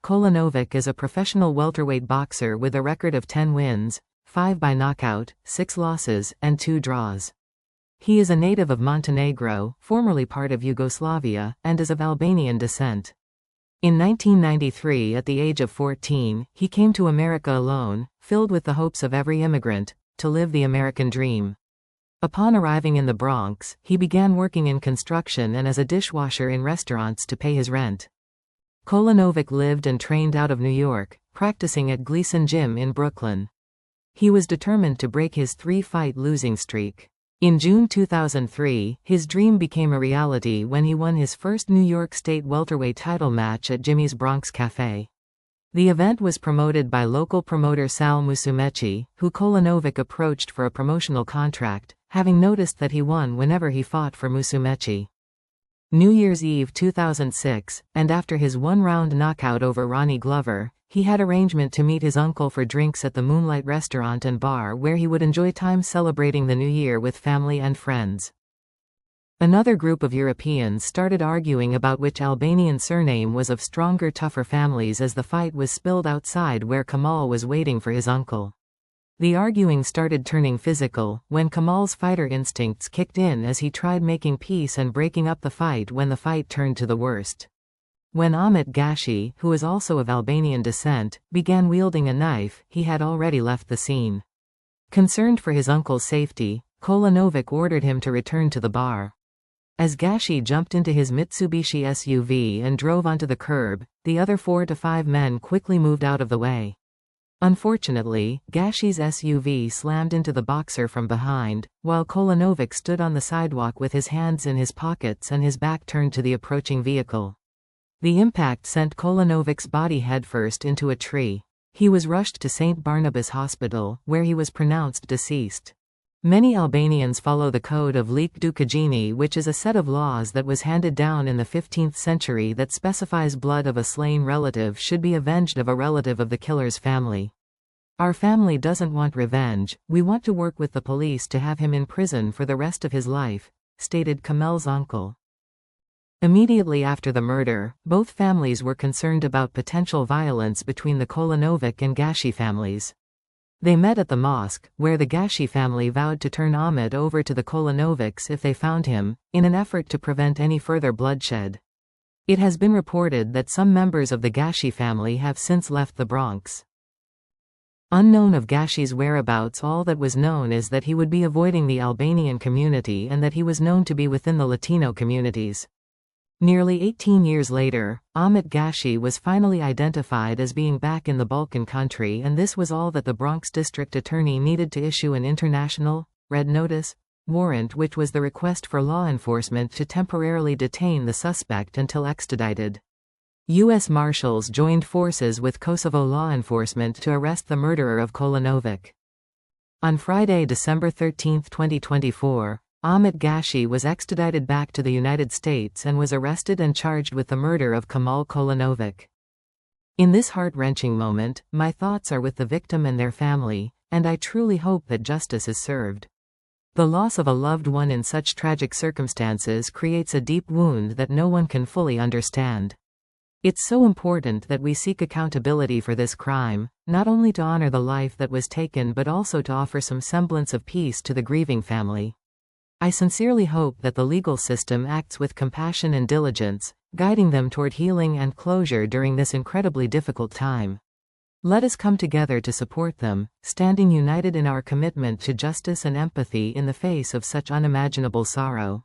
Kolenovic is a professional welterweight boxer with a record of 10 wins, 5 by knockout, 6 losses, and 2 draws. He is a native of Montenegro, formerly part of Yugoslavia, and is of Albanian descent. In 1993, at the age of 14, he came to America alone, filled with the hopes of every immigrant, to live the American dream. Upon arriving in the Bronx, he began working in construction and as a dishwasher in restaurants to pay his rent. Kolenovic lived and trained out of New York, practicing at Gleason Gym in Brooklyn. He was determined to break his 3-fight losing streak. In June 2003, his dream became a reality when he won his first New York State welterweight title match at Jimmy's Bronx Cafe. The event was promoted by local promoter Sal Musumeci, who Kolenovic approached for a promotional contract, having noticed that he won whenever he fought for Musumeci. New Year's Eve 2006, and after his one-round knockout over Ronnie Glover, he had arrangement to meet his uncle for drinks at the Moonlight Restaurant and Bar where he would enjoy time celebrating the new year with family and friends. Another group of Europeans started arguing about which Albanian surname was of stronger, tougher families as the fight was spilled outside where Kemal was waiting for his uncle. The arguing started turning physical, when Kemal's fighter instincts kicked in as he tried making peace and breaking up the fight when the fight turned to the worst. When Ahmet Gashi, who is also of Albanian descent, began wielding a knife, he had already left the scene. Concerned for his uncle's safety, Kolenovic ordered him to return to the bar. As Gashi jumped into his Mitsubishi SUV and drove onto the curb, the other 4 to 5 men quickly moved out of the way. Unfortunately, Gashi's SUV slammed into the boxer from behind, while Kolenovic stood on the sidewalk with his hands in his pockets and his back turned to the approaching vehicle. The impact sent Kolenovic's body headfirst into a tree. He was rushed to St. Barnabas Hospital, where he was pronounced deceased. Many Albanians follow the code of Liq Dukagjini, which is a set of laws that was handed down in the 15th century that specifies blood of a slain relative should be avenged of a relative of the killer's family. Our family doesn't want revenge, we want to work with the police to have him in prison for the rest of his life, stated Kemal's uncle. Immediately after the murder, both families were concerned about potential violence between the Kolenovic and Gashi families. They met at the mosque, where the Gashi family vowed to turn Ahmet over to the Kolenovics if they found him, in an effort to prevent any further bloodshed. It has been reported that some members of the Gashi family have since left the Bronx. Unknown of Gashi's whereabouts, all that was known is that he would be avoiding the Albanian community and that he was known to be within the Latino communities. Nearly 18 years later, Ahmet Gashi was finally identified as being back in the Balkan country, and this was all that the Bronx District Attorney needed to issue an international, red notice, warrant, which was the request for law enforcement to temporarily detain the suspect until extradited. U.S. Marshals joined forces with Kosovo law enforcement to arrest the murderer of Kolenovic. On Friday, December 13, 2024, Ahmet Gashi was extradited back to the United States and was arrested and charged with the murder of Kemal Kolenovic. In this heart-wrenching moment, my thoughts are with the victim and their family, and I truly hope that justice is served. The loss of a loved one in such tragic circumstances creates a deep wound that no one can fully understand. It's so important that we seek accountability for this crime, not only to honor the life that was taken but also to offer some semblance of peace to the grieving family. I sincerely hope that the legal system acts with compassion and diligence, guiding them toward healing and closure during this incredibly difficult time. Let us come together to support them, standing united in our commitment to justice and empathy in the face of such unimaginable sorrow.